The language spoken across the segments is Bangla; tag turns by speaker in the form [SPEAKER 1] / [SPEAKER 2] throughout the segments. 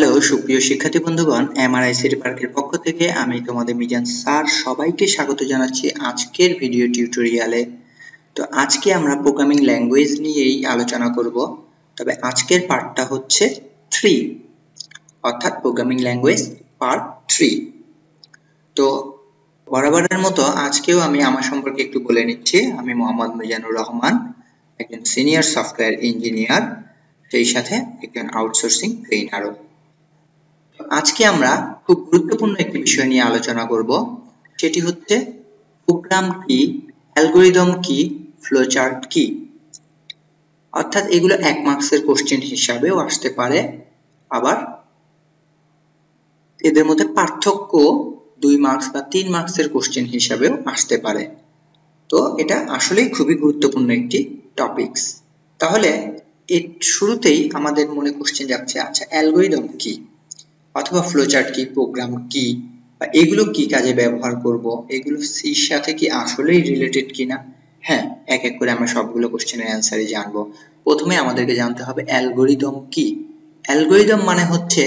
[SPEAKER 1] হ্যালো সুপ্রিয় শিক্ষার্থী বন্ধুগণ, এমআরআইসিটি পার্কের পক্ষ থেকে আমি তোমাদের মিজান স্যার সবাইকে স্বাগত জানাচ্ছি আজকের ভিডিও টিউটোরিয়ালে। তো আজকে আমরা প্রোগ্রামিং ল্যাঙ্গুয়েজ নিয়েই আলোচনা করব, তবে আজকের পার্টটা হচ্ছে 3, অর্থাৎ প্রোগ্রামিং ল্যাঙ্গুয়েজ পার্ট 3। তো বরাবরের মতো আজকেও আমি আমার সম্পর্কে একটু বলে নিচ্ছি। আমি মোহাম্মদ মিজানুর রহমান, একজন সিনিয়র সফটওয়্যার ইঞ্জিনিয়ার, সেই সাথে একজন আউটসোর্সিং ট্রেনারও। আজকে আমরা খুব গুরুত্বপূর্ণ একটি বিষয় নিয়ে আলোচনা করব, সেটি হচ্ছে প্রোগ্রাম কি, অ্যালগরিদম কি, ফ্লোচার্ট কি। অর্থাৎ এগুলো 1 মার্কসের কোশ্চেন হিসাবেও আসতে পারে, আবার এদের মধ্যে পার্থক্য 2 মার্কস বা 3 মার্কসের কোশ্চেন হিসাবেও আসতে পারে। তো এটা আসলেই খুবই গুরুত্বপূর্ণ একটি টপিকস। তাহলে এর শুরুতেই আমাদের মনে কোশ্চেন যাচ্ছে, আচ্ছা অ্যালগরিদম কি, অথবা ফ্লোচার্ট কি, প্রোগ্রাম কি, বা এগুলো কি কাজে ব্যবহার করব, এগুলো সির সাথে কি আসলেই রিলেটেড কিনা। হ্যাঁ, এক এক করে আমরা সবগুলো কোশ্চেনের অ্যান্সারই জানবো। প্রথমে আমাদেরকে জানতে হবে অ্যালগরিদম কি। অ্যালগরিদম মানে হচ্ছে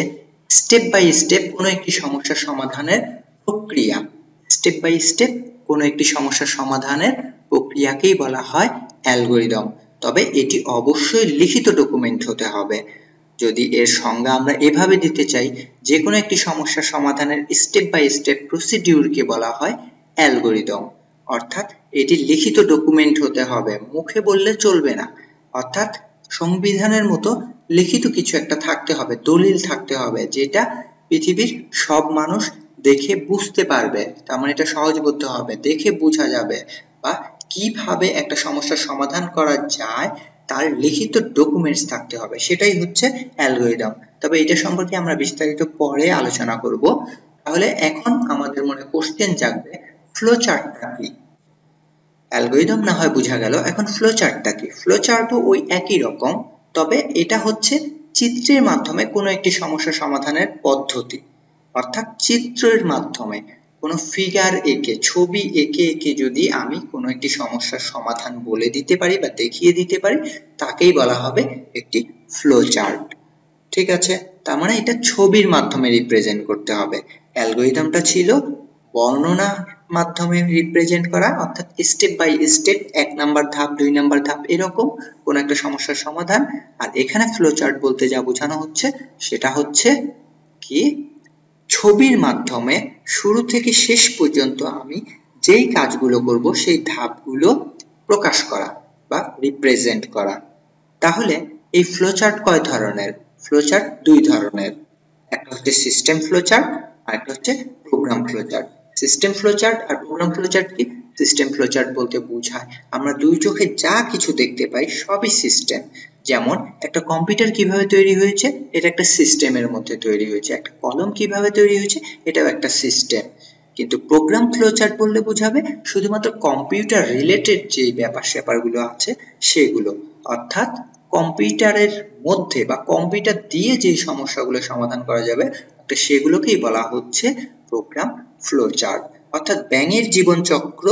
[SPEAKER 1] স্টেপ বাই স্টেপ কোনো একটি সমস্যার সমাধানের প্রক্রিয়া। স্টেপ বাই স্টেপ কোনো একটি সমস্যার সমাধানের প্রক্রিয়াকেই বলা হয় অ্যালগরিদম। তবে এটি অবশ্যই লিখিত ডকুমেন্ট হতে হবে। যদি এর সংজ্ঞা আমরা এভাবে দিতে চাই, যে কোনো একটি সমস্যার সমাধানের স্টেপ বাই স্টেপ প্রসিডিউরকে বলা হয় অ্যালগরিদম। অর্থাৎ এটি লিখিত ডকুমেন্ট হতে হবে, মুখে বললে চলবে না। অর্থাৎ সংবিধানের মতো লিখিত কিছু একটা থাকতে হবে, দলিল থাকতে হবে, যেটা পৃথিবীর সব মানুষ দেখে বুঝতে পারবে। তার মানে এটা সহজবোধ্য হবে, দেখে বোঝা যাবে, বা কিভাবে একটা সমস্যার সমাধান করা যায় তার লিখিত ডকুমেন্টস থাকতে হবে, সেটাই হচ্ছে অ্যালগরিদম। তবে এটা সম্পর্কে আমরা বিস্তারিত পরে আলোচনা করব। তাহলে এখন আমাদের মনে কোশ্চেন জাগবে, ফ্লোচার্টটা কি। অ্যালগরিদম না হয় বোঝা গেল, এখন ফ্লোচার্টটা কি। ফ্লোচার্টও ওই একই রকম, তবে এটা হচ্ছে চিত্রের মাধ্যমে কোনো একটি সমস্যা সমাধানের পদ্ধতি। অর্থাৎ চিত্রের মাধ্যমে কোনো ফিগার এঁকে, ছবি এঁকে এঁকে যদি আমি কোনো একটি সমস্যার সমাধান বলে দিতে পারি বা দেখিয়ে দিতে পারি, তাকেই বলা হবে একটি ফ্লোচার্ট। ঠিক আছে, তার মানে এটা ছবির মাধ্যমে রিপ্রেজেন্ট করতে হবে। অ্যালগরিদমটা ছিল বর্ণনার মাধ্যমে রিপ্রেজেন্ট করা, অর্থাৎ স্টেপ বাই স্টেপ, 1 নাম্বার ধাপ, 2 নাম্বার ধাপ, এরকম কোন একটা সমস্যার সমাধান। আর এখানে ফ্লোচার্ট বলতে যা বোঝানো হচ্ছে সেটা হচ্ছে কি, ছবির মাধ্যমে শুরু থেকে শেষ পর্যন্ত আমি যেই কাজগুলো করব সেই ধাপগুলো প্রকাশ করা বা রিপ্রেজেন্ট করা। তাহলে এই ফ্লোচার্ট কয় ধরনের? ফ্লোচার্ট 2 ধরনের, একটা হচ্ছে সিস্টেম ফ্লোচার্ট আর একটা হচ্ছে প্রোগ্রাম ফ্লোচার্ট। সিস্টেম ফ্লোচার্ট আর প্রোগ্রাম ফ্লোচার্ট কি? সিস্টেম ফ্লোচার্ট বলতে বোঝায় আমরা দুই চোখে যা কিছু দেখতে পাই সবই সিস্টেম। যেমন একটা কম্পিউটার কিভাবে তৈরি হয়েছে, এটা একটা সিস্টেমের মধ্যে তৈরি হয়েছে। একটা কলম কিভাবে তৈরি হয়েছে, এটাও একটা সিস্টেম। কিন্তু প্রোগ্রাম ফ্লোচার্ট বললে বোঝাবে শুধুমাত্র কম্পিউটার রিলেটেড যে ব্যাপার স্যাপারগুলো আছে সেগুলো। অর্থাৎ কম্পিউটারের মধ্যে বা কম্পিউটার দিয়ে যে সমস্যাগুলো সমাধান করা যাবে তো সেগুলোকেই বলা হচ্ছে প্রোগ্রাম ফ্লোচার্ট। অর্থাৎ ব্যাঙের জীবনচক্র,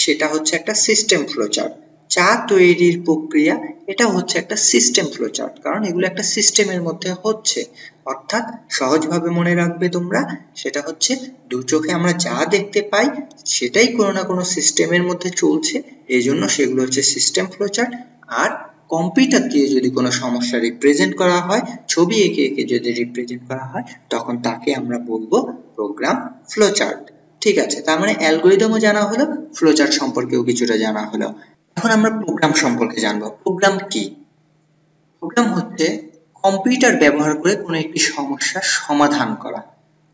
[SPEAKER 1] সেটা হচ্ছে একটা সিস্টেম ফ্লোচার্ট। চা তৈরির প্রক্রিয়া, এটা হচ্ছে একটা সিস্টেম ফ্লোচার্ট, কারণ এগুলো একটা সিস্টেমের মধ্যে হচ্ছে। অর্থাৎ সহজভাবে মনে রাখবে তোমরা, সেটা হচ্ছে দু চোখে আমরা যা দেখতে পাই সেটাই কোনো না কোনো সিস্টেমের মধ্যে চলছে, এই জন্য সেগুলো হচ্ছে সিস্টেম ফ্লোচার্ট। আর কম্পিউটার দিয়ে যদি কোনো সমস্যা রিপ্রেজেন্ট করা হয়, ছবি এঁকে এঁকে যদি রিপ্রেজেন্ট করা হয়, তখন তাকে আমরা বলবো প্রোগ্রাম ফ্লোচার্ট। ঠিক আছে, তার মানে অ্যালগরিদমও জানা হলো, ফ্লোচার্ট সম্পর্কেও কিছুটা জানা হলো। এখন আমরা প্রোগ্রাম সম্পর্কে জানবো। প্রোগ্রাম কি? প্রোগ্রাম হচ্ছে কম্পিউটার ব্যবহার করে কোনো একটি সমস্যার সমাধান করা।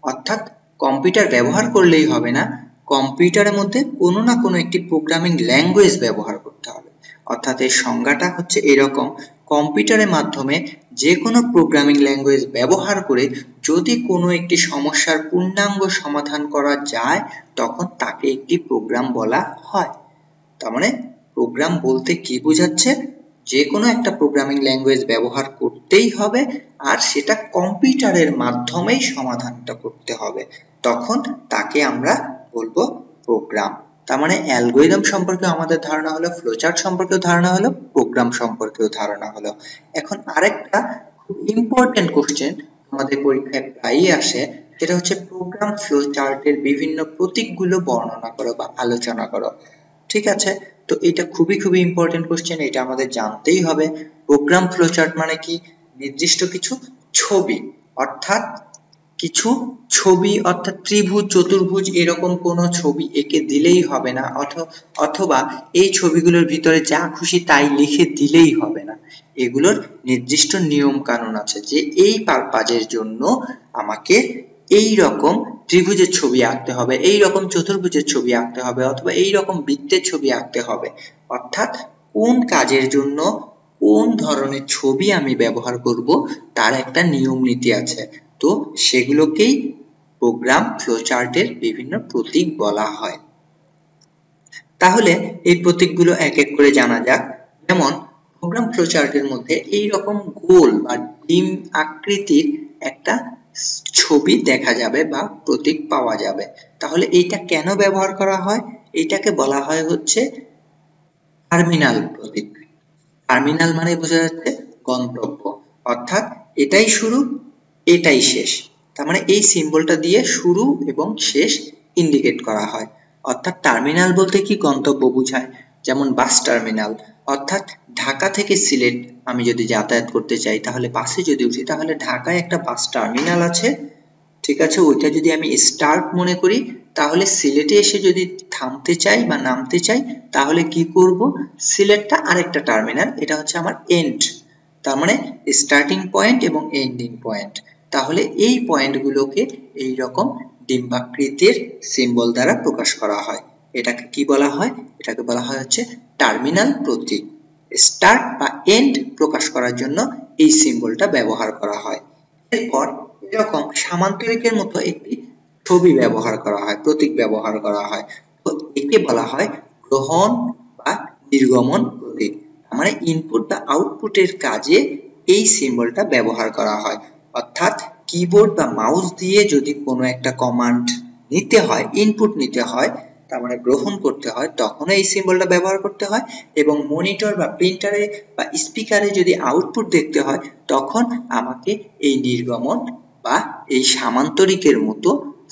[SPEAKER 1] অর্থাৎ কম্পিউটার ব্যবহার করলেই হবে না, কম্পিউটারের মধ্যে কোনো না কোনো একটি প্রোগ্রামিং ল্যাঙ্গুয়েজ ব্যবহার করতে হবে। অর্থাৎ এর সংজ্ঞাটা হচ্ছে এরকম, কম্পিউটারের মাধ্যমে যে কোনো প্রোগ্রামিং ল্যাঙ্গুয়েজ ব্যবহার করে যদি কোনো একটি সমস্যার পূর্ণাঙ্গ সমাধান করা যায়, তখন তাকে একটি প্রোগ্রাম বলা হয়। তার মানে প্রোগ্রাম বলতে কি বোঝাচ্ছে, যে কোনো একটা প্রোগ্রামিং ল্যাঙ্গুয়েজ ব্যবহার করতেই হবে, আর সেটা কম্পিউটারের মাধ্যমেই সমাধানটা করতে হবে, তখন তাকে আমরা বলবো প্রোগ্রাম। তার মানে অ্যালগরিদম সম্পর্কে আমাদের ধারণা হলো, ফ্লোচার্ট সম্পর্কেও ধারণা হলো, প্রোগ্রাম সম্পর্কেও ধারণা হলো। এখন আরেকটা খুব ইম্পর্টেন্ট কোশ্চেন আমাদের পরীক্ষায় প্রায়ই আসে, সেটা হচ্ছে প্রোগ্রাম ফ্লো চার্টের বিভিন্ন প্রতীকগুলো বর্ণনা করো বা আলোচনা করো। ঠিক আছে, তো এটা খুবই খুবই ইম্পর্টেন্ট কোশ্চেন, এটা আমাদের জানতেই হবে। প্রোগ্রাম ফ্লো চার্ট মানে কি? নির্দিষ্ট কিছু ছবি, অর্থাৎ কিছু ছবি, অর্থাৎ ত্রিভুজ, চতুর্ভুজ এরকম কোনো ছবি এঁকে দিলেই হবে না, অথবা এই ছবিগুলোর ভিতরে যা খুশি তাই লিখে দিলেই হবে না। এগুলোর নির্দিষ্ট নিয়ম কানুন আছে যে এই পারপাজের জন্য আমাকে এই রকম ত্রিভুজের ছবি আঁকতে হবে, এই রকম চতুর্ভুজের ছবি আঁকতে হবে, অথবা এই রকম বৃত্তের ছবি আঁকতে হবে। অর্থাৎ কোন কাজের জন্য কোন ধরনের ছবি আমি ব্যবহার করব তার একটা নিয়ম নীতি আছে। তো সেগুলোকেই প্রোগ্রাম ফ্লোচার্টের বিভিন্ন প্রতীক বলা হয়। তাহলে এই প্রতীকগুলো এক এক করে জানা যাক। যেমন প্রোগ্রাম ফ্লোচার্টের মধ্যে এই রকম গোল বা ডিম আকৃতির একটা ছবি দেখা যাবে বা প্রতীক পাওয়া যাবে। তাহলে এইটা কেন ব্যবহার করা হয়? এইটাকে বলা হয় হচ্ছে টার্মিনাল প্রতীক। টার্মিনাল মানে বোঝা যাচ্ছে গন্তব্য, অর্থাৎ এটাই শুরু এটাই শেষ। তার মানে এই সিম্বলটা দিয়ে শুরু এবং শেষ ইন্ডিকেট করা হয়। অর্থাৎ টার্মিনাল বলতে কি গন্তব্য বোঝায়। যেমন বাস টার্মিনাল, অর্থাৎ ঢাকা থেকে সিলেট আমি যদি যাতায়াত করতে চাই, তাহলে বাসে যদি উঠি তাহলে ঢাকায় একটা বাস টার্মিনাল আছে, ঠিক আছে, ওইটা যদি আমি স্টার্ট মনে করি, তাহলে সিলেটে এসে যদি থামতে চাই বা নামতে চাই তাহলে কি করব, সিলেটটা আরেকটা টার্মিনাল, এটা হচ্ছে আমার এন্ড, তার মানে স্টার্টিং পয়েন্ট এবং এন্ডিং পয়েন্ট। তাহলে এই পয়েন্টগুলোকে এই রকম ডিম্বাকৃতির সিম্বল দ্বারা প্রকাশ করা হয়। এটাকে কি বলা হয়? এটাকে বলা হয় হচ্ছে টার্মিনাল প্রতীক। স্টার্ট বা এন্ড প্রকাশ করার জন্য এই সিম্বলটা ব্যবহার করা হয়। এরপর এরকম সামান্তরিকের মতো একটি ছবি ব্যবহার করা হয়, প্রতীক ব্যবহার করা হয়। তো একে বলা হয় গ্রহণ বা নির্গমন প্রতীক। মানে ইনপুট বা আউটপুটের কাজে এই সিম্বলটা ব্যবহার করা হয়। অর্থাৎ কিবোর্ড বা মাউস দিয়ে যদি কোনো একটা কমান্ড নিতে হয়, ইনপুট নিতে হয়, তার মানে গ্রহণ করতে হয়, তখন এই সিম্বলটা ব্যবহার করতে হয়। এবং মনিটর বা প্রিন্টারে বা স্পিকারে যদি আউটপুট দেখতে হয়, তখন আমাকে এই নির্গমন বা এই সামান্তরিকের মতো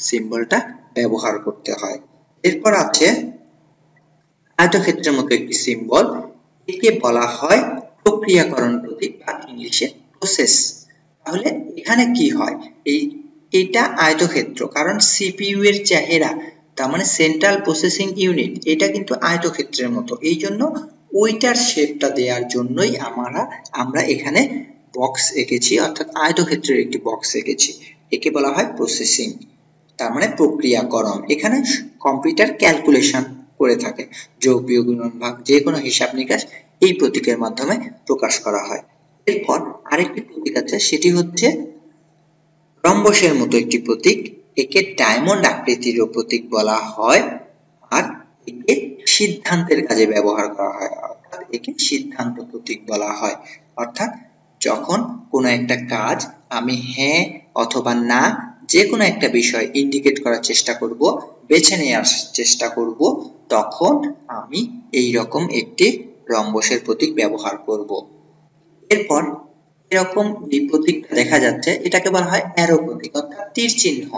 [SPEAKER 1] সিম্বলটা ব্যবহার করতে হয়। এরপর আছে আয়তক্ষেত্রের মতো একটি সিম্বল, একে বলা হয় প্রক্রিয়াকরণ প্রতীক বা ইংলিশে প্রসেস। তাহলে এখানে কি হয়, এটা আয়তক্ষেত্র, কারণ সিপিইউ এর চেহারা, তার মানে সেন্ট্রাল প্রসেসিং ইউনিট, এটা কিন্তু আয়তক্ষেত্রের মতো, এই জন্য ওইটার শেপটা দেওয়ার জন্যই আমরা এখানে বক্স এঁকেছি, অর্থাৎ আয়তক্ষেত্রের একটি বক্স এঁকেছি। একে বলা হয় প্রসেসিং, তার মানে প্রক্রিয়াকরণ। এখানে কম্পিউটার ক্যালকুলেশন করে থাকে, যোগ বিয়োগ গুণন ভাগ যে কোনো হিসাব নিকাশ এই প্রতীকের মাধ্যমে প্রকাশ করা হয়। এরপর আরেকটি প্রতীক আছে, সেটি হচ্ছে রম্বসের মতো একটি প্রতীক। একে ডায়মন্ড আকৃতির প্রতীক বলা হয়, আর একে সিদ্ধান্তের কাজে ব্যবহার করা হয়, অর্থাৎ একে সিদ্ধান্ত প্রতীক বলা হয়। অর্থাৎ যখন কোনো একটা কাজ আমি হ্যাঁ অথবা না যে কোনো একটা বিষয় ইন্ডিকেট করার চেষ্টা করব, বেছে নেওয়ার চেষ্টা করব, তখন আমি এই রকম একটি রম্বসের প্রতীক ব্যবহার করব। এরপর এরকম যে প্রতীকটা দেখা যাচ্ছে, এটাকে বলা হয় অ্যারো প্রতীক, অর্থাৎ তীর চিহ্ন।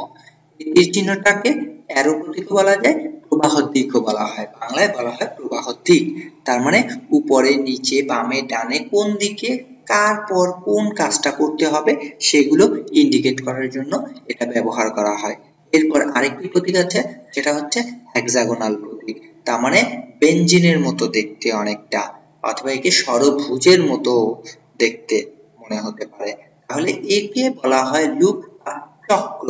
[SPEAKER 1] এই তীর চিহ্নটাকে অ্যারো প্রতীক বলা যায়, প্রবাহ দিকও বলা হয়, বাংলায় বলা হয় প্রবাহ দিক। তার মানে উপরে নিচে বামে ডানে কোন দিকে কার পর কোন কাজটা করতে হবে সেগুলো ইন্ডিকেট করার জন্য এটা ব্যবহার করা হয়। এরপর আরেকটি প্রতীক আছে, সেটা হচ্ছে হেক্সাগোনাল প্রতীক, তার মানে বেঞ্জিনের মতো দেখতে অনেকটা, অথবা একে ষড়ভুজের মতো দেখতে মনে হতে পারে। তাহলে একে বলা হয় লুপ বা চক্র,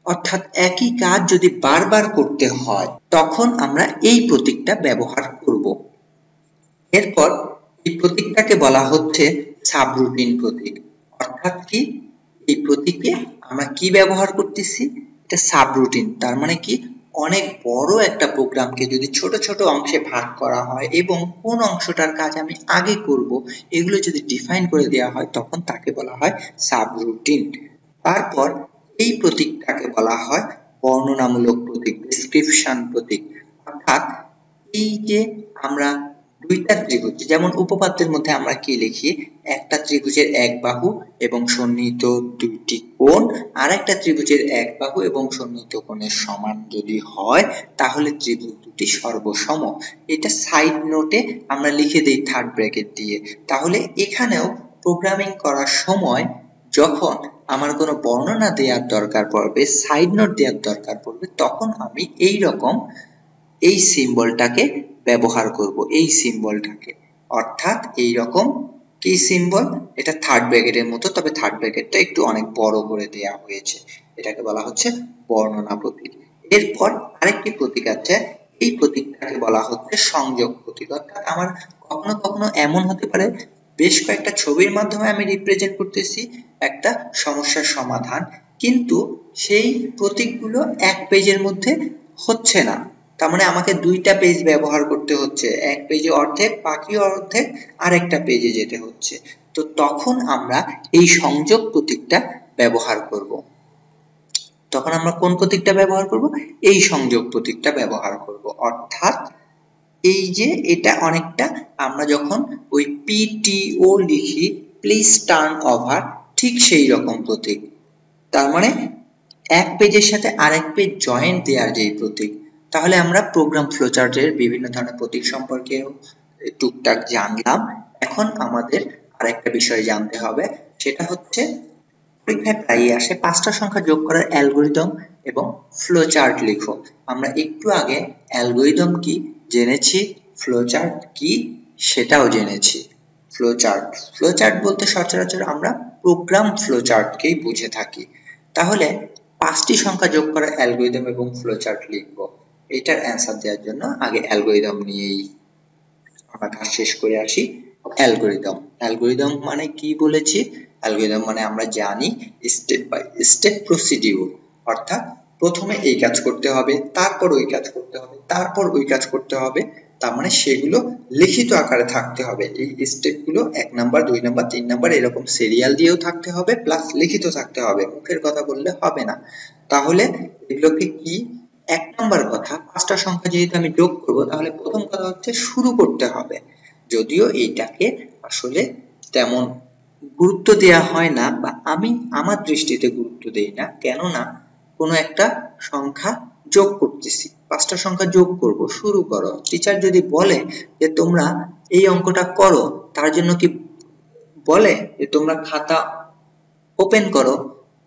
[SPEAKER 1] অর্থাৎ একই কাজ যদি বারবার করতে হয় তখন আমরা এই প্রতীকটা ব্যবহার করব। এরপর এই প্রতীকটাকে বলা হচ্ছে সাবরুটিন প্রতীক। অর্থাৎ কি, এই প্রতীকে আমরা কি ব্যবহার করতেছি, এটা সাবরুটিন, তার মানে কি অনেক বড় একটা প্রোগ্রামকে যদি ছোট ছোট অংশে ভাগ করা হয় এবং কোন অংশটার কাজ আমি আগে করব এগুলো যদি ডিফাইন করে দেওয়া হয়, তখন তাকে বলা হয় সাবরুটিন। তারপর এই প্রতীকটাকে বলা হয় বর্ণনামূলক প্রতীক, ডেসক্রিপশন প্রতীক। অর্থাৎ এই যে আমরা দুইটা ত্রিভুজ, যেমন উপপাদ্যের মধ্যে আমরা কি লিখি, একটা ত্রিভুজের এক বাহু এবং সন্নিহিত দুইটি কোণ আর একটা ত্রিভুজের এক বাহু এবং সন্নিহিত কোণের সমান যদি হয় তাহলে ত্রিভুজ দুটি সর্বসম। এটা সাইড নোটে আমরা লিখে দেই থার্ড ব্র্যাকেট দিয়ে। তাহলে এখানেও প্রোগ্রামিং করার সময় যখন আমার কোনো বর্ণনা দেওয়ার দরকার পড়বে, সাইড নোট দেওয়ার দরকার পড়বে, তখন আমি এই রকম এই সিম্বলটাকে ব্যবহার করব, এই সিম্বলটাকে, অর্থাৎ এই রকম কি সিম্বল, এটা থার্ড ব্র্যাকেটের মতো, তবে থার্ড ব্র্যাকেটটা একটু অনেক বড় করে দেওয়া হয়েছে, এটাকে বলা হচ্ছে বর্ণনা প্রতীক। এরপর আরেকটি প্রতীক আছে, এই প্রতীকটাকে বলা হচ্ছে সংযোগ প্রতীক। অর্থাৎ আমার কখনো কখনো এমন হতে পারে বেশ কয়েকটা ছবির মাধ্যমে আমি রিপ্রেজেন্ট করতেছি একটা সমস্যার সমাধান, কিন্তু সেই প্রতীকগুলো এক পেজের মধ্যে হচ্ছে না, তার মানে আমাকে দুইটা পেজ ব্যবহার করতে হচ্ছে, এক পেজে অর্ধেক, বাকি অর্ধেক আরেকটা পেজে যেতে হচ্ছে। তো তখন আমরা এই সংযোগ প্রতীকটা ব্যবহার করব। তখন আমরা কোন প্রতীকটা ব্যবহার করব, এই সংযোগ প্রতীকটা ব্যবহার করব। অর্থাৎ এই যে এটা অনেকটা আমরা যখন ওই পিটিও লিখি, প্লিজ টার্ন ওভার, ঠিক সেই রকম প্রতীক। তার মানে এক পেজের সাথে আরেক পেজ জয়েন্ট দেওয়ার যে প্রতীক। তাহলে আমরা প্রোগ্রাম ফ্লোচার্টের বিভিন্ন ধরনের প্রতীক সম্পর্কে টুকটাক জানলাম। এখন আমাদের আরেকটা বিষয় জানতে হবে, সেটা হচ্ছে পরীক্ষায় প্রায়ই আসে 5টা সংখ্যা যোগ করার অ্যালগরিদম এবং ফ্লোচার্ট লিখো। আমরা একটু আগে অ্যালগরিদম কি জেনেছি, ফ্লোচার্ট কি সেটাও জেনেছি। ফ্লোচার্ট বলতে সচরাচর আমরা প্রোগ্রাম ফ্লোচার্টকেই বুঝে থাকি। তাহলে 5টি সংখ্যা যোগ করার অ্যালগরিদম এবং ফ্লোচার্ট লিখবো। এটার অ্যান্সার দেওয়ার জন্য আগে অ্যালগরিদম নিয়েই আমরা কাজ শেষ করে আসি। অ্যালগরিদম মানে কি বলেছি, অ্যালগরিদম মানে আমরা জানি স্টেপ বাই স্টেপ প্রসিডিউর, অর্থাৎ প্রথমে এই কাজ করতে হবে, তারপর ওই কাজ করতে হবে, তারপর ওই কাজ করতে হবে, তার মানে সেগুলো লিখিত আকারে থাকতে হবে। এই স্টেপগুলো 1 নাম্বার 2 নাম্বার 3 নাম্বার এরকম সিরিয়াল দিয়েও থাকতে হবে, প্লাস লিখিত থাকতে হবে, মুখের কথা বললে হবে না। তাহলে এগুলোকে কি, 1 নাম্বার কথা, 5টা সংখ্যা যেহেতু আমি যোগ করব, তাহলে প্রথম কথা হচ্ছে শুরু করতে হবে। যদিও এইটাকে আসলে তেমন গুরুত্ব দেয়া হয় না, বা আমি আমার দৃষ্টিতে গুরুত্ব দেই না, কেননা কোনো একটা সংখ্যা যোগ করতেছি, 5টা সংখ্যা যোগ করব, শুরু করো। টিচার যদি বলে যে তোমরা এই অঙ্কটা করো, তার জন্য কি বলে যে তোমরা খাতা ওপেন করো,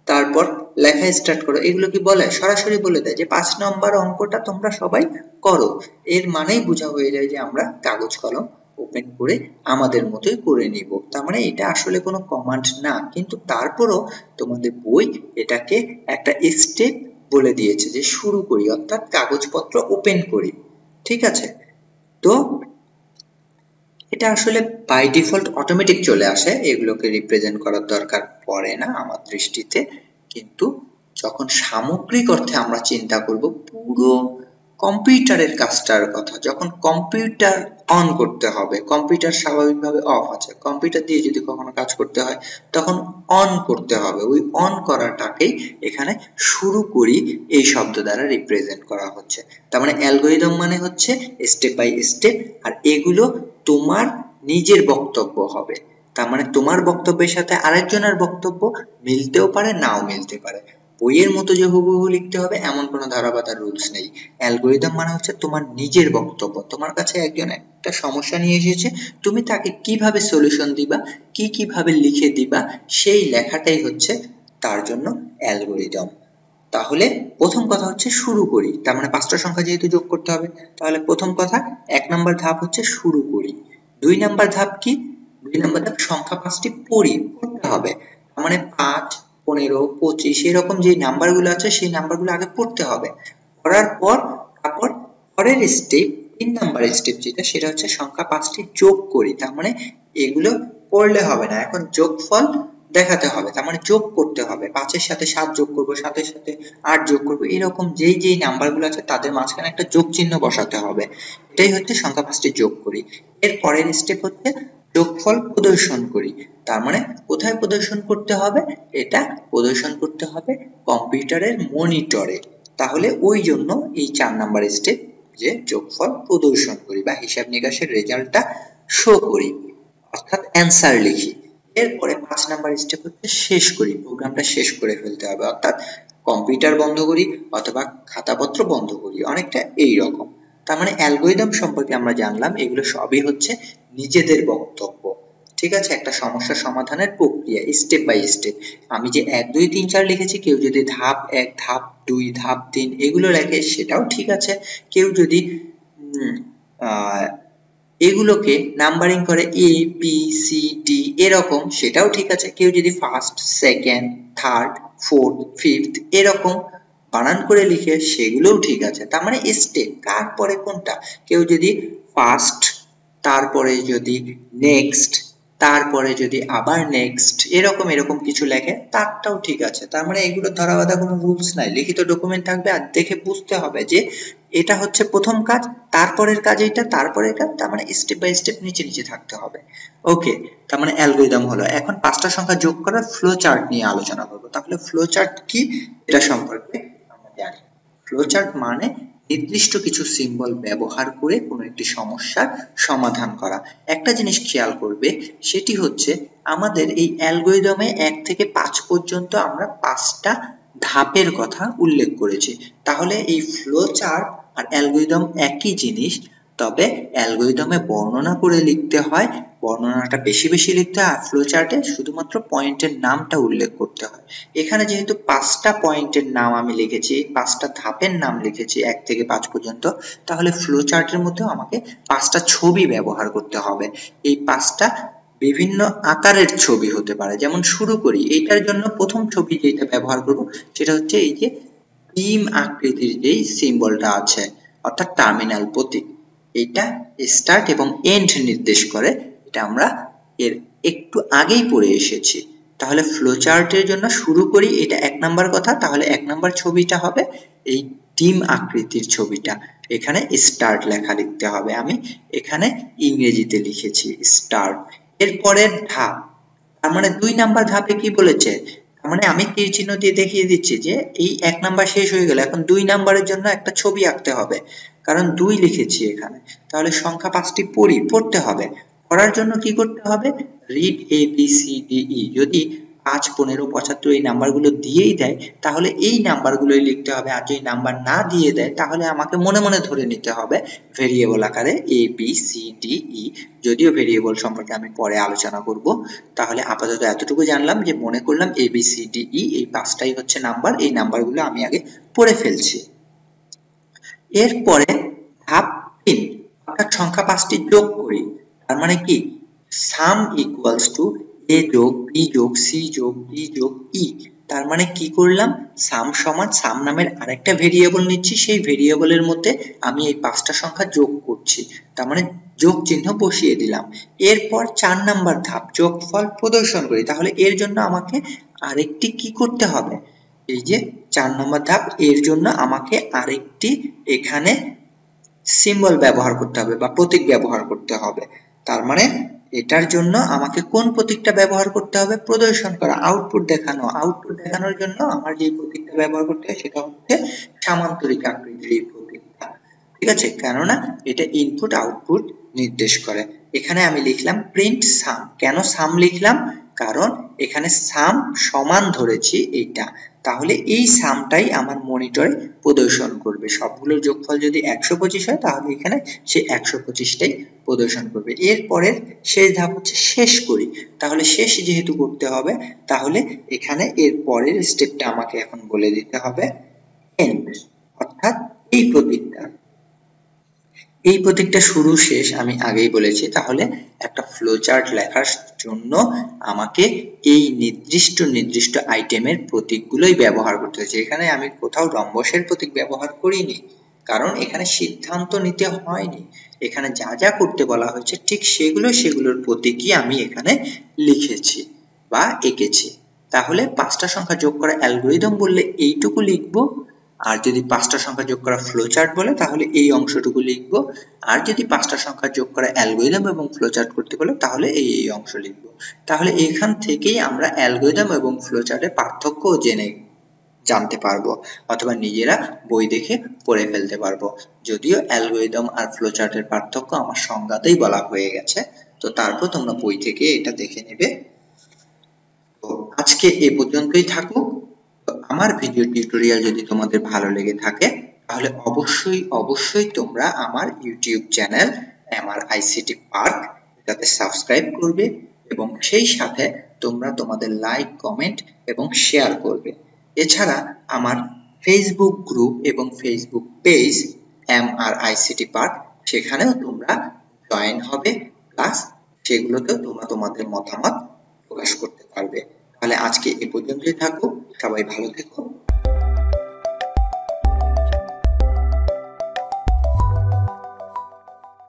[SPEAKER 1] তারপর লেখা স্টার্ট করো, এগুলো কি বলে? সরাসরি বলে দেয় যে 5 নম্বর অঙ্কটা তোমরা সবাই করো। এর মানেই বোঝা হয়ে যায় যে আমরা কাগজ কলম ওপেন করে আমাদের মতোই করে নিব। তার মানে এটা আসলে কোনো কমান্ড না, কিন্তু তারপরও তোমাদের বই এটাকে একটা স্টেপ বলে দিয়েছে যে শুরু করি, অর্থাৎ কাগজপত্র ওপেন করি। ঠিক আছে, তো এটা আসলে বাই ডিফল্ট অটোমেটিক চলে আসে, এগুলোকে রিপ্রেজেন্ট করার দরকার পড়ে না আমার দৃষ্টিতে। কিন্তু যখন সামগ্রিক অর্থে আমরা চিন্তা করব পুরো কম্পিউটারের কাজটার কথা, যখন কম্পিউটার অন করতে হবে, কম্পিউটার স্বাভাবিকভাবে অফ আছে, কম্পিউটার দিয়ে যদি কখনো কাজ করতে হয় তখন অন করতে হবে, ওই অন করাটাকেই এখানে শুরু করি এই শব্দ দ্বারা রিপ্রেজেন্ট করা হচ্ছে। তার মানে অ্যালগরিদম মানে হচ্ছে স্টেপ বাই স্টেপ, আর এগুলো তোমার নিজের বক্তব্য হবে। তার মানে তোমার বক্তব্যের সাথে আরেকজনের বক্তব্য মিলতেও পারে, নাও মিলতে পারে। বইয়ের মতো যে হুবহু লিখতে হবে এমন কোনো ধারাবাধা রুলস নেই। অ্যালগরিদম মানে হচ্ছে তোমার নিজের বক্তব্য। তোমার কাছে একজন একটা সমস্যা নিয়ে এসেছে, তুমি তাকে কিভাবে সলিউশন দিবা, কিভাবে লিখে দিবা, সেই লেখাটাই হচ্ছে তার জন্য অ্যালগরিদম। তাহলে প্রথম কথা হচ্ছে শুরু করি, তার মানে 5টা সংখ্যা যেহেতু যোগ করতে হবে, তাহলে প্রথম কথা 1 নাম্বার ধাপ হচ্ছে শুরু করি। 2 নাম্বার ধাপ কি, 2 নাম্বার ধাপ সংখ্যা 5টি পড়তে হবে। তার মানে 5, 15, 25 এরকম যে নাম্বারগুলো আছে সেই নাম্বারগুলো আগে পড়তে হবে। পড়ার পর তারপর পরের স্টেপ 3 নাম্বার স্টেপ যেটা, সেটা হচ্ছে সংখ্যা 5টি যোগ করি। তার মানে এগুলো পড়লে হবে না, এখন যোগফল দেখাতে হবে, তার মানে যোগ করতে হবে। 5-এর সাথে 7 যোগ করব, 7-এর সাথে 8 যোগ করব, এরকম যেই নাম্বারগুলো আছে তাদের মাঝখানে একটা যোগ চিহ্ন বসাতে হবে। এটাই হচ্ছে সংখ্যা 5টি যোগ করি। এর পরের স্টেপ হচ্ছে যোগফল প্রদর্শন করি। তার মানে কোথায় প্রদর্শন করতে হবে, এটা প্রদর্শন করতে হবে কম্পিউটারের মনিটরে। তাহলে ওই জন্য এই 4 নাম্বার স্টেপ যে যোগফল প্রদর্শন করি বা হিসাব নিকাশের রেজাল্টটা শো করি, অর্থাৎ অ্যান্সার লিখি। এরপরে 5 নাম্বার স্টেপ হচ্ছে শেষ করি, প্রোগ্রামটা শেষ করে ফেলতে হবে, অর্থাৎ কম্পিউটার বন্ধ করি অথবা খাতাপত্র বন্ধ করি, অনেকটা এই রকম। তার মানে অ্যালগরিদম সম্পর্কে আমরা জানলাম, এগুলো সবই হচ্ছে নিজেদের বক্তব্য, ঠিক আছে, একটা সমস্যা সমাধানের প্রক্রিয়া স্টেপ বাই স্টেপ। আমি যে 1 2 3 4 লিখেছি, কেউ যদি ধাপ 1 ধাপ 2 ধাপ 3 এগুলো লেখে সেটাও ঠিক আছে, কেউ যদি এগুলোকে নাম্বারিং করে এ বি সি ডি এরকম সেটাও ঠিক আছে, কেউ যদি first second third fourth fifth এরকম বানান করে লিখে সেগুলোও ঠিক আছে। তার মানে স্টেপ কার পরে কোনটা, কেউ যদি ফার্স্ট তারপরে যদি নেক্সট তারপরে যদি আবার নেক্সট এরকম কিছু লেখে তারটাও ঠিক আছে। তার মানে এগুলো ধরা বাঁধা কোনো রুলস নাই, লিখিত ডকুমেন্ট থাকবে আর দেখে বুঝতে হবে যে এটা হচ্ছে প্রথম কাজ, তারপরের কাজ এটা, তারপরের কাজ, তার মানে স্টেপ বাই স্টেপ নিচে থাকতে হবে। ওকে, তার মানে অ্যালগরিদম হলো। এখন 5টা সংখ্যা যোগ করার ফ্লো চার্ট নিয়ে আলোচনা করব। তাহলে ফ্লো চার্ট কি এটা সম্পর্কে আমরা জানি। ফ্লো চার্ট মানে নির্দিষ্ট কিছু সিম্বল ব্যবহার করে কোনো একটি সমস্যার সমাধান করা। একটা জিনিস খেয়াল করবে, সেটি হচ্ছে আমাদের এই অ্যালগরিদমে 1 থেকে 5 পর্যন্ত আমরা 5টা ধাপের কথা উল্লেখ করেছি। তাহলে এই ফ্লো চার্ট আর অ্যালগরিদম একই জিনিস, তবে অ্যালগরিদমে বর্ণনা করে লিখতে হয়, বর্ণনাটা বেশি লিখতে হয়, আর ফ্লো চার্টে শুধুমাত্র পয়েন্টের নামটা উল্লেখ করতে হয়। এখানে যেহেতু 5টা পয়েন্টের নাম আমি লিখেছি, 5টা ধাপের নাম লিখেছি 1 থেকে 5 পর্যন্ত, তাহলে ফ্লো চার্টের মধ্যেও আমাকে 5টা ছবি ব্যবহার করতে হবে। এই 5টা বিভিন্ন আকারের ছবি হতে পারে। যেমন শুরু করি, এইটার জন্য প্রথম ছবি যেটা ব্যবহার করব সেটা হচ্ছে এই যে টিম আকৃতির যেই সিম্বলটা আছে, অর্থাৎ টার্মিনাল প্রতীক। এইটা স্টার্ট এবং এন্ড নির্দেশ করে, এটা আমরা এর একটু আগেই পড়ে এসেছি। তাহলে ফ্লো চার্টের জন্য শুরু করি, এটা 1 নাম্বার কথা, তাহলে 1 নাম্বার ছবিটা হবে এই টিম আকৃতির ছবিটা, এখানে স্টার্ট লেখা লিখতে হবে, আমি এখানে ইংরেজিতে লিখেছি স্টার্ট। এরপরের ধাপ, তার মানে 2 নাম্বার ধাপে কি বলেছে, তার মানে আমি তীর চিহ্ন দিয়ে দেখিয়ে দিচ্ছি যে এই 1 নাম্বার শেষ হয়ে গেল, এখন 2 নাম্বারের জন্য একটা ছবি আঁকতে হবে, কারণ 2 লিখেছি এখানে, তাহলে সংখ্যা 5টি পড়তে হবে। পড়ার জন্য কি করতে হবে, read A B C D E, যদি 5 15 75 এই নাম্বারগুলো দিয়েই দেয় তাহলে এই নাম্বারগুলোই লিখতে হবে, আর যদি নাম্বার না দিয়ে দেয় তাহলে আমাকে মনে ধরে নিতে হবে ভেরিয়েবল আকারে এ বি সি ডি ই, যদিও ভেরিয়েবল সম্পর্কে আমি পরে আলোচনা করব। তাহলে আপাতত এতটুকু জানলাম যে মনে করলাম এ বি সি ডি ই এই 5টাই হচ্ছে নাম্বার, এই নাম্বারগুলো আমি আগে পড়ে ফেলছি। এরপরে ধাপ 3, অর্থাৎ সংখ্যা 5টি যোগ করি, তার মানে কি সাম ইকুয়ালস টু এ যোগ বি যোগ সি যোগ ডি যোগ ই, তার মানে কি করলাম, সাম সমান সাম নামের আরেকটা ভেরিয়েবল নিচ্ছি, সেই ভেরিয়েবলের মধ্যে আমি এই 5টা সংখ্যা যোগ করছি, তার মানে যোগ চিহ্ন বসিয়ে দিলাম। এরপর 4 নাম্বার ধাপ যোগফল প্রদর্শন করি, তাহলে এর জন্য আমাকে আরেকটি কি করতে হবে, এই যে 4 নম্বর ধাপ, এর জন্য আমাকে আরেকটি এখানে সিম্বল ব্যবহার করতে হবে বা প্রতীক ব্যবহার করতে হবে। তার মানে এটার জন্য আমাকে কোন প্রতীকটা ব্যবহার করতে হবে, প্রদর্শন করা, আউটপুট দেখানো। আউটপুট দেখানোর জন্য আমার যে প্রতীকটা ব্যবহার করতে হয় সেটা হচ্ছে সামান্তরিক আকৃতির এই প্রতীকটা, ঠিক আছে, কেননা এটা ইনপুট আউটপুট নির্দেশ করে। এখানে আমি লিখলাম প্রিন্ট সাম, কেন সাম লিখলাম, কারণ এখানে সাম সমান ধরেছি এইটা, তাহলে এই সামটাই আমার মনিটরে প্রদর্শন করবে। সবগুলোর যোগফল যদি 125 হয় তাহলে এখানে সে 125টাই প্রদর্শন করবে। এরপরের শেষ ধাপ হচ্ছে শেষ করি, তাহলে শেষ যেহেতু করতে হবে তাহলে এখানে এর পরের স্টেপটা আমাকে এখন বলে দিতে হবে এন্ড, অর্থাৎ এই প্রতীকটা শুরু শেষ আমি আগেই বলেছি। তাহলে একটা ফ্লো চার্ট লেখার জন্য আমাকে এই নির্দিষ্ট আইটেমের প্রতীকগুলোই ব্যবহার করতে হচ্ছে। এখানে আমি কোথাও রম্বসের প্রতীক ব্যবহার করিনি, কারণ এখানে সিদ্ধান্ত নিতে হয়নি, এখানে যা করতে বলা হয়েছে ঠিক সেগুলোর প্রতীকই আমি এখানে লিখেছি বা এঁকেছি। তাহলে 5টা সংখ্যা যোগ করা অ্যালগরিদম বললে এইটুকু লিখবো, আর যদি 5টা সংখ্যা যোগ করা ফ্লো চার্ট বলে তাহলে এই অংশটুকু লিখবো, আর যদি 5টা সংখ্যা যোগ করা অ্যালগরিদম এবং ফ্লো চার্ট করতে বলে তাহলে এই অংশ লিখবো। তাহলে এখান থেকেই আমরা অ্যালগরিদম এবং ফ্লো চার্টের পার্থক্য জেনে জানতে পারবো অথবা নিজেরা বই দেখে পড়ে ফেলতে পারবো। যদিও অ্যালগরিদম আর ফ্লোচার্টের পার্থক্য আমার সংজ্ঞাতেই বলা হয়ে গেছে, তো তারপর তোমরা বই থেকে এটা দেখে নেবে। তো আজকে এ পর্যন্তই থাকুক। আমার ভিডিও টিউটোরিয়াল যদি তোমাদের ভালো লেগে থাকে তাহলে অবশ্যই তোমরা আমার ইউটিউব চ্যানেল MRICT পার্ক এটাতে সাবস্ক্রাইব করবে এবং সেই সাথে তোমরা তোমাদের লাইক, কমেন্ট এবং শেয়ার করবে। এছাড়া আমার ফেসবুক গ্রুপ এবং ফেসবুক পেজ MRICT পার্ক, সেখানেও তোমরা জয়েন হবে, প্লাস সেগুলোতেও তোমরা তোমাদের মতামত প্রকাশ করতে পারবে। তাহলে আজকে এ পর্যন্তই থাকুক, সবাই ভালো থেকো।